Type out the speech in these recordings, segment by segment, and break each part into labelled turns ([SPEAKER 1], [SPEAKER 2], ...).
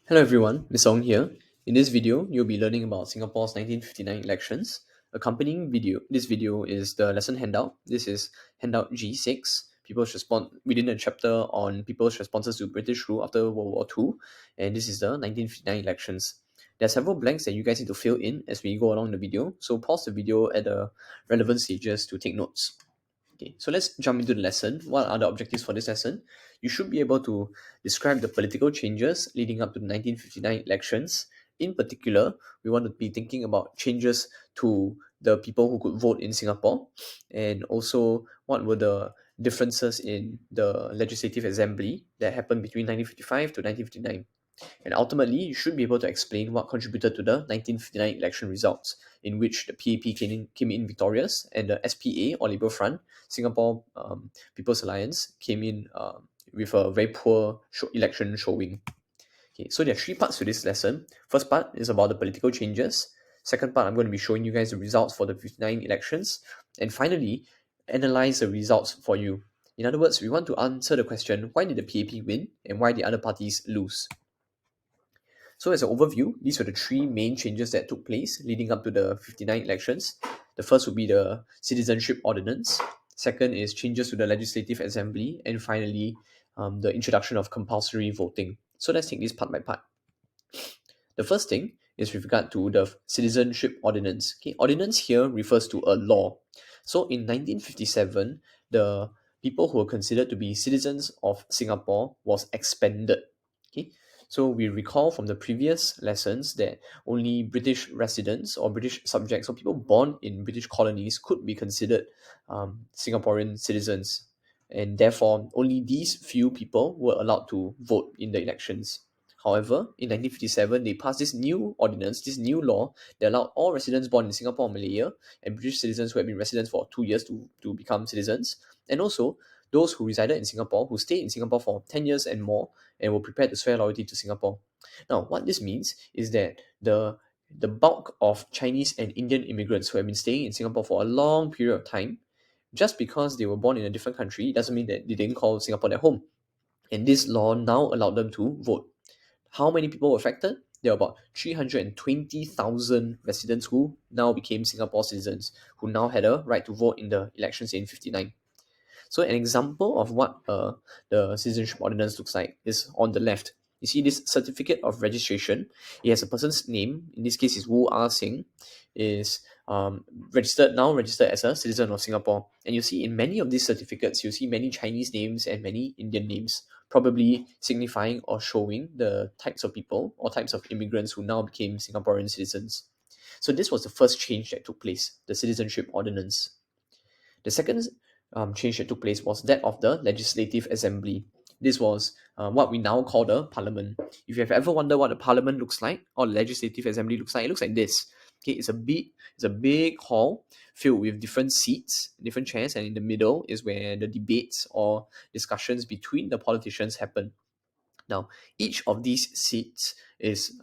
[SPEAKER 1] Hello everyone, Miss Ong here. In this video, you'll be learning about Singapore's 1959 elections. Accompanying this video is the lesson handout. This is handout G6, people's response within a chapter on people's responses to British rule after World War II, and this is the 1959 elections. There are several blanks that you guys need to fill in as we go along the video, so pause the video at the relevant stages to take notes. Okay, so let's jump into the lesson. What are the objectives for this lesson? You should be able to describe the political changes leading up to the 1959 elections. In particular, we want to be thinking about changes to the people who could vote in Singapore, and also what were the differences in the Legislative Assembly that happened between 1955 to 1959. And ultimately, you should be able to explain what contributed to the 1959 election results, in which the PAP came in victorious, and the SPA, or Labour Front, Singapore People's Alliance, came in with a very poor election showing. Okay, so there are three parts to this lesson. First part is about the political changes. Second part, I'm going to be showing you guys the results for the 59 elections. And finally, analyze the results for you. In other words, we want to answer the question, why did the PAP win and why did other parties lose? So as an overview, these were the three main changes that took place leading up to the 59 elections. The first would be the Citizenship Ordinance. Second is changes to the Legislative Assembly. And finally, the introduction of compulsory voting. So let's take this part by part. The first thing is with regard to the Citizenship Ordinance. Okay, ordinance here refers to a law. So in 1957, the people who were considered to be citizens of Singapore was expanded. Okay, so we recall from the previous lessons that only British residents or British subjects or people born in British colonies could be considered Singaporean citizens, and therefore only these few people were allowed to vote in the elections. However, in 1957, they passed this new ordinance, this new law that allowed all residents born in Singapore or Malaya and British citizens who have been residents for 2 years to become citizens, and also those who resided in Singapore, who stayed in Singapore for 10 years and more, and were prepared to swear loyalty to Singapore. Now, what this means is that the bulk of Chinese and Indian immigrants who have been staying in Singapore for a long period of time, just because they were born in a different country, doesn't mean that they didn't call Singapore their home. And this law now allowed them to vote. How many people were affected? There were about 320,000 residents who now became Singapore citizens, who now had a right to vote in the elections in 59. So an example of what the citizenship ordinance looks like is on the left. You see this certificate of registration. It has a person's name. In this case, is Wu Ah Sing, is registered as a citizen of Singapore. And you see in many of these certificates, you see many Chinese names and many Indian names, probably signifying or showing the types of people or types of immigrants who now became Singaporean citizens. So this was the first change that took place, the citizenship ordinance. The second change that took place was that of the Legislative Assembly. This was what we now call the Parliament. If you have ever wondered what the Parliament looks like or the Legislative Assembly looks like, it looks like this. Okay, it's a big hall filled with different seats, different chairs, and in the middle is where the debates or discussions between the politicians happen. Now, each of these seats is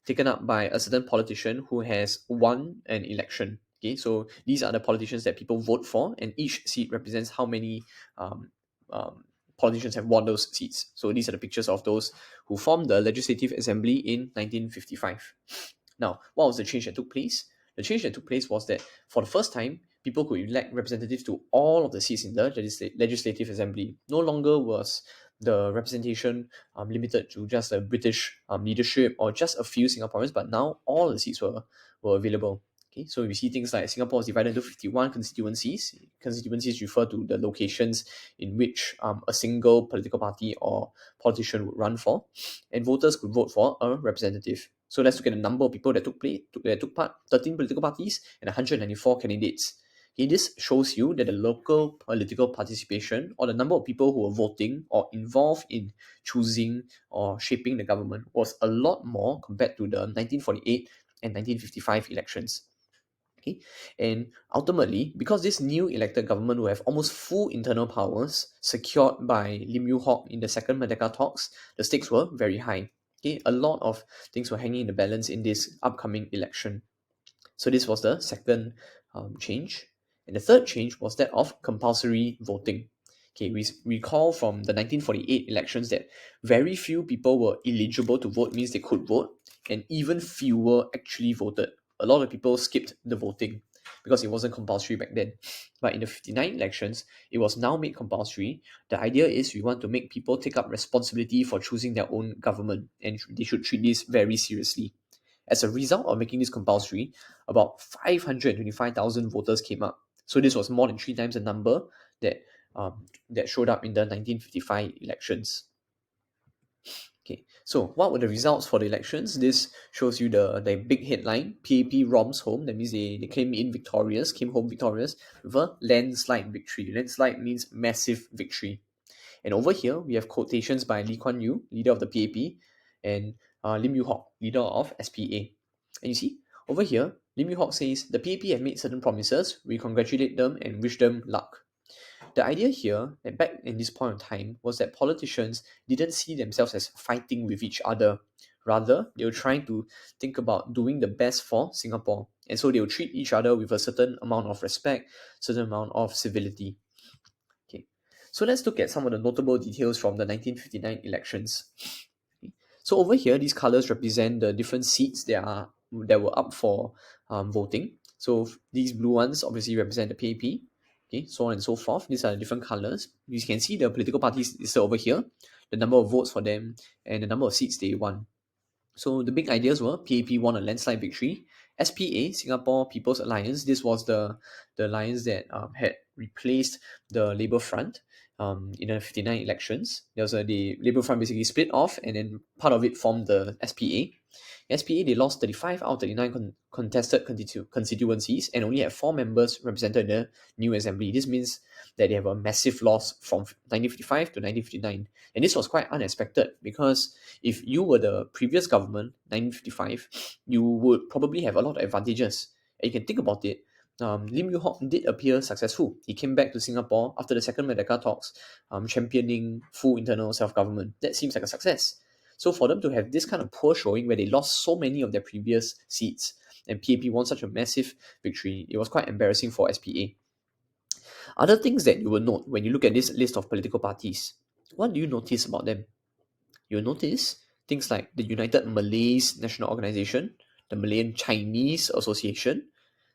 [SPEAKER 1] taken up by a certain politician who has won an election. Okay, so these are the politicians that people vote for, and each seat represents how many um, um, politicians have won those seats. So these are the pictures of those who formed the Legislative Assembly in 1955. Now, what was the change that took place? The change that took place was that for the first time, people could elect representatives to all of the seats in the Legislative Assembly. No longer was the representation limited to just the British leadership or just a few Singaporeans, but now all the seats were available. Okay, so we see things like Singapore is divided into 51 constituencies. Constituencies refer to the locations in which a single political party or politician would run for, and voters could vote for a representative. So let's look at the number of people that took part: 13 political parties and 194 candidates. Okay, this shows you that the local political participation, or the number of people who were voting or involved in choosing or shaping the government, was a lot more compared to the 1948 and 1955 elections. Okay, and ultimately, because this new elected government will have almost full internal powers secured by Lim Yew Hock in the second Merdeka talks, the stakes were very high. Okay, a lot of things were hanging in the balance in this upcoming election. So this was the second change. And the third change was that of compulsory voting. Okay, we recall from the 1948 elections that very few people were eligible to vote, means they could vote, and even fewer actually voted. A lot of people skipped the voting because it wasn't compulsory back then. But in the 59 elections, it was now made compulsory. The idea is we want to make people take up responsibility for choosing their own government, and they should treat this very seriously. As a result of making this compulsory, about 525,000 voters came up. So this was more than three times the number that that showed up in the 1955 elections. Okay, so what were the results for the elections? This shows you the big headline: PAP roms home. That means they came home victorious with a landslide victory. Landslide means massive victory. And over here, we have quotations by Lee Kuan Yew, leader of the PAP, and Lim Yew Hock, leader of SPA. And you see, over here, Lim Yew Hock says, the PAP have made certain promises, we congratulate them and wish them luck. The idea here, and back in this point of time, was that politicians didn't see themselves as fighting with each other. Rather, they were trying to think about doing the best for Singapore. And so they will treat each other with a certain amount of respect, certain amount of civility. Okay, so let's look at some of the notable details from the 1959 elections. Okay. So over here, these colors represent the different seats that were up for voting. So these blue ones obviously represent the PAP. Okay, so on and so forth. These are the different colors. You can see the political parties listed over here, the number of votes for them, and the number of seats they won. So the big ideas were PAP won a landslide victory. SPA, Singapore People's Alliance, this was the alliance that had replaced the Labour Front in the 59 elections. The Labour Front basically split off, and then part of it formed the SPA. SPA, they lost 35 out of 39 contested constituencies and only had 4 members represented in the new assembly. This means that they have a massive loss from 1955 to 1959. And this was quite unexpected because if you were the previous government, 1955, you would probably have a lot of advantages. And you can think about it. Lim Yew Hock did appear successful. He came back to Singapore after the second Merdeka talks, championing full internal self-government. That seems like a success. So for them to have this kind of poor showing where they lost so many of their previous seats and PAP won such a massive victory, it was quite embarrassing for SPA. Other things that you will note when you look at this list of political parties, what do you notice about them? You'll notice things like the United Malays National Organization, the Malayan Chinese Association.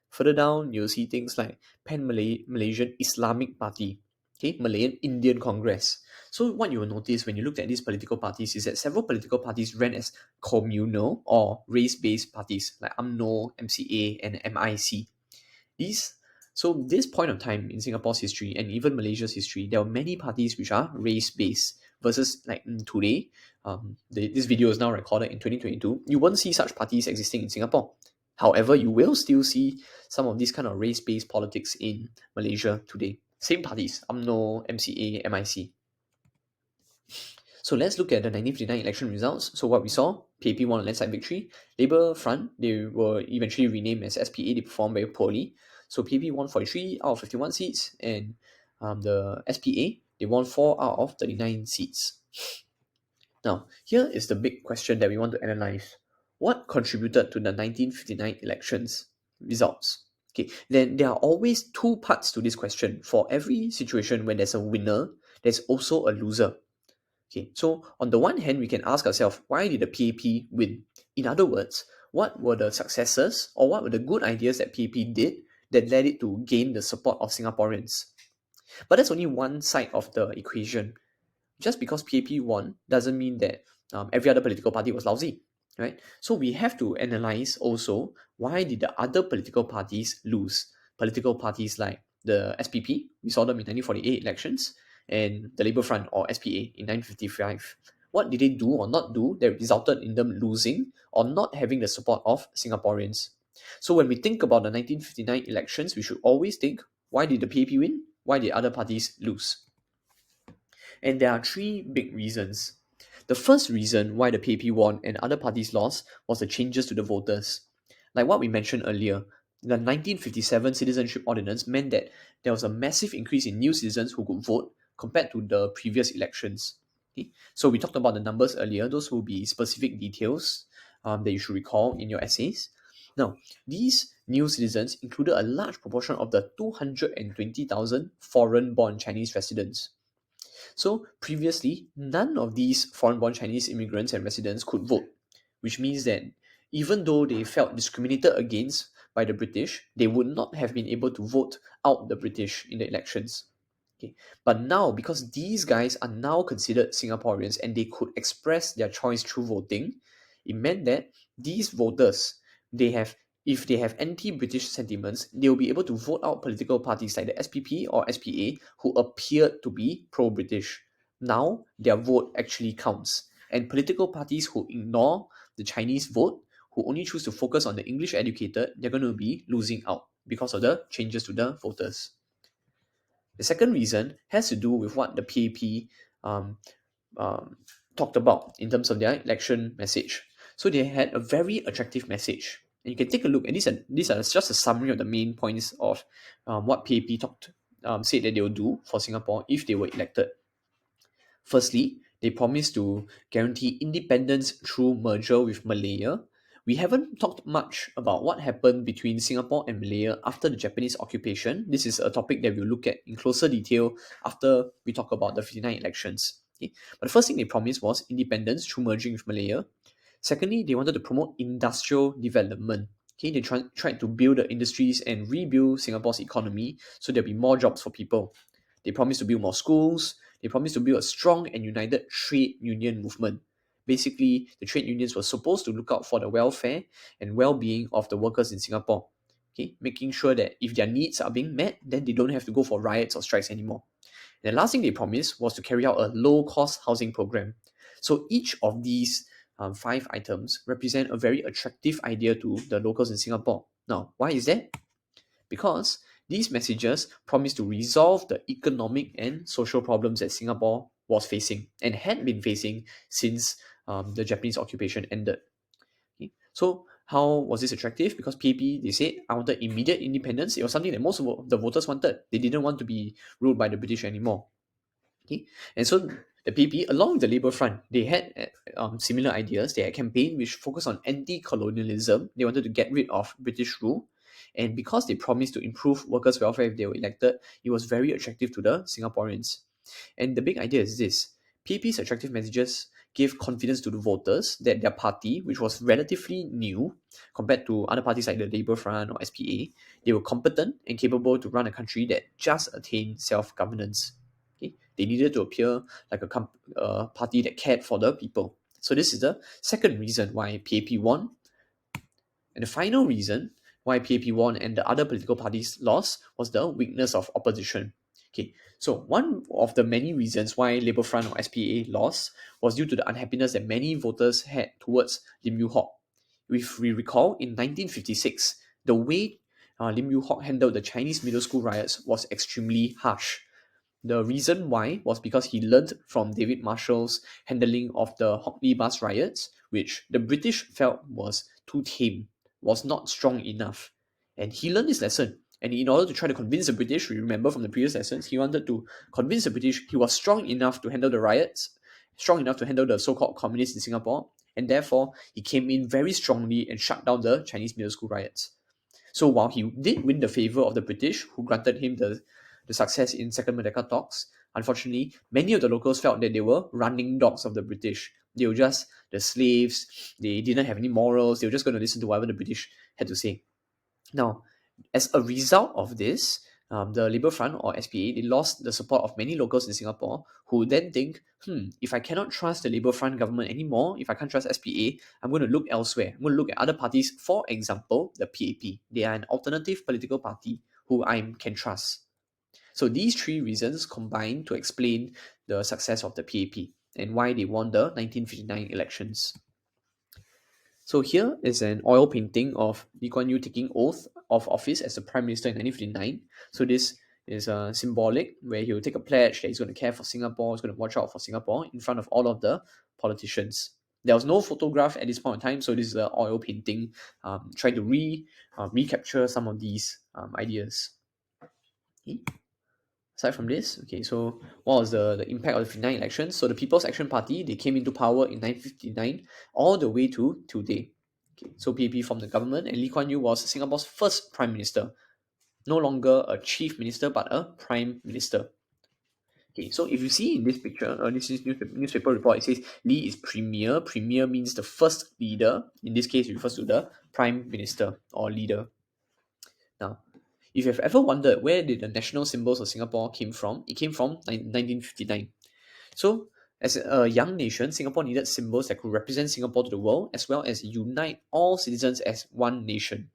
[SPEAKER 1] Further down, you'll see things like Malaysian Islamic Party, okay, Malayan Indian Congress. So what you will notice when you look at these political parties is that several political parties ran as communal or race-based parties like UMNO, MCA, and MIC. This point of time in Singapore's history and even Malaysia's history, there are many parties which are race-based versus like today. This video is now recorded in 2022. You won't see such parties existing in Singapore. However, you will still see some of these kind of race-based politics in Malaysia today. Same parties, UMNO, MCA, MIC. So let's look at the 1959 election results. So what we saw, PAP won a landslide victory. Labour Front, they were eventually renamed as SPA. They performed very poorly. So PAP won 43 out of 51 seats, and the SPA, they won 4 out of 39 seats. Now, here is the big question that we want to analyze. What contributed to the 1959 elections results? Okay, then there are always two parts to this question. For every situation when there's a winner, there's also a loser. Okay, so on the one hand, we can ask ourselves, why did the PAP win? In other words, what were the successes or what were the good ideas that PAP did that led it to gain the support of Singaporeans? But that's only one side of the equation. Just because PAP won doesn't mean that every other political party was lousy, right? So we have to analyze also, why did the other political parties lose? Political parties like the SPP, we saw them in 1948 elections, and the Labour Front or SPA in 1955. What did they do or not do that resulted in them losing or not having the support of Singaporeans? So when we think about the 1959 elections, we should always think, why did the PAP win? Why did other parties lose? And there are three big reasons. The first reason why the PAP won and other parties lost was the changes to the voters. Like what we mentioned earlier, the 1957 Citizenship Ordinance meant that there was a massive increase in new citizens who could vote compared to the previous elections. Okay? So we talked about the numbers earlier. Those will be specific details that you should recall in your essays. Now, these new citizens included a large proportion of the 220,000 foreign-born Chinese residents. So previously, none of these foreign-born Chinese immigrants and residents could vote, which means that even though they felt discriminated against by the British, they would not have been able to vote out the British in the elections. Okay. But now, because these guys are now considered Singaporeans and they could express their choice through voting, it meant that these voters, they have if they have anti-British sentiments, they will be able to vote out political parties like the SPP or SPA who appeared to be pro-British. Now, their vote actually counts. And political parties who ignore the Chinese vote, who only choose to focus on the English educated, they're going to be losing out because of the changes to the voters. The second reason has to do with what the PAP um, um, talked about in terms of their election message. So they had a very attractive message. And you can take a look, and these are just a summary of the main points of what PAP said that they will do for Singapore if they were elected. Firstly, they promised to guarantee independence through merger with Malaya. We haven't talked much about what happened between Singapore and Malaya after the Japanese occupation. This is a topic that we'll look at in closer detail after we talk about the 59 elections. Okay? But the first thing they promised was independence through merging with Malaya. Secondly, they wanted to promote industrial development. Okay, they tried to build the industries and rebuild Singapore's economy so there'll be more jobs for people. They promised to build more schools. They promised to build a strong and united trade union movement. Basically, the trade unions were supposed to look out for the welfare and well-being of the workers in Singapore. Okay, making sure that if their needs are being met, then they don't have to go for riots or strikes anymore. And the last thing they promised was to carry out a low-cost housing program. So each of these five items represent a very attractive idea to the locals in Singapore. Now, why is that? Because these messages promise to resolve the economic and social problems that Singapore was facing and had been facing since the Japanese occupation ended. Okay. So how was this attractive? Because PAP, they said, I wanted immediate independence. It was something that most of the voters wanted. They didn't want to be ruled by the British anymore. Okay. And so the PP, along with the Labour Front, they had similar ideas. They had a campaign which focused on anti-colonialism. They wanted to get rid of British rule. And because they promised to improve workers' welfare if they were elected, it was very attractive to the Singaporeans. And the big idea is this. PAP's attractive messages gave confidence to the voters that their party, which was relatively new compared to other parties like the Labour Front or SPA, they were competent and capable to run a country that just attained self-governance. Okay? They needed to appear like a party that cared for the people. So this is the second reason why PAP won. And the final reason why PAP won and the other political parties lost was the weakness of opposition. Okay, so one of the many reasons why Labour Front or SPA lost was due to the unhappiness that many voters had towards Lim Yew Hock. If we recall, in 1956, the way Lim Yew Hock handled the Chinese middle school riots was extremely harsh. The reason why was because he learned from David Marshall's handling of the Hockley bus riots, which the British felt was too tame, was not strong enough. And he learned his lesson. And in order to try to convince the British, we remember from the previous lessons, he wanted to convince the British he was strong enough to handle the riots, strong enough to handle the so-called communists in Singapore, and therefore he came in very strongly and shut down the Chinese middle school riots. So while he did win the favor of the British, who granted him the success in Second Merdeka talks, unfortunately, many of the locals felt that they were running dogs of the British. They were just the slaves. They didn't have any morals. They were just going to listen to whatever the British had to say. Now, as a result of this, the Labour Front or SPA, they lost the support of many locals in Singapore who then think, if I cannot trust the Labour Front government anymore, if I can't trust SPA, I'm going to look elsewhere. I'm going to look at other parties. For example, the PAP. They are an alternative political party who I can trust. So these three reasons combine to explain the success of the PAP and why they won the 1959 elections. So here is an oil painting of Lee Kuan Yew taking oath of office as the Prime Minister in 1959. So this is symbolic, where he will take a pledge that he's going to care for Singapore, he's going to watch out for Singapore in front of all of the politicians. There was no photograph at this point in time, so this is an oil painting trying to recapture some of these ideas. Okay. Aside from this, okay, so what was the impact of the 59 elections? So the People's Action Party, they came into power in 1959 all the way to today. Okay, so PAP formed the government and Lee Kuan Yew was Singapore's first Prime Minister. No longer a Chief Minister, but a Prime Minister. Okay, so if you see in this picture, this is newspaper report, it says Lee is premier. Premier means the first leader. In this case, it refers to the prime minister or leader. Now, if you've ever wondered where did the national symbols of Singapore came from, it came from 1959. So, as a young nation, Singapore needed symbols that could represent Singapore to the world as well as unite all citizens as one nation.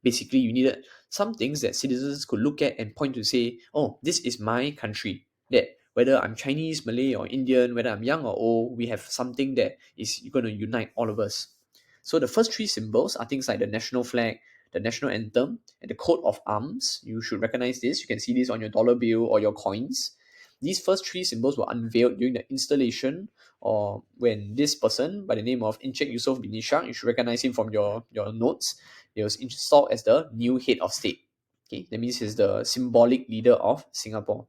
[SPEAKER 1] Basically, you needed some things that citizens could look at and point to say, oh, this is my country. That whether I'm Chinese, Malay, or Indian, whether I'm young or old, we have something that is going to unite all of us. So the first three symbols are things like the national flag, the national anthem, and the coat of arms. You should recognize this. You can see this on your dollar bill or your coins. These first three symbols were unveiled during the installation or when this person by the name of Encik Yusof bin Ishak, you should recognize him from your notes, he was installed as the new head of state. Okay, that means he's the symbolic leader of Singapore.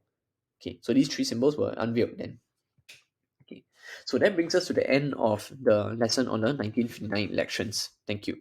[SPEAKER 1] Okay, so these three symbols were unveiled then. Okay, so that brings us to the end of the lesson on the 1959 elections. Thank you.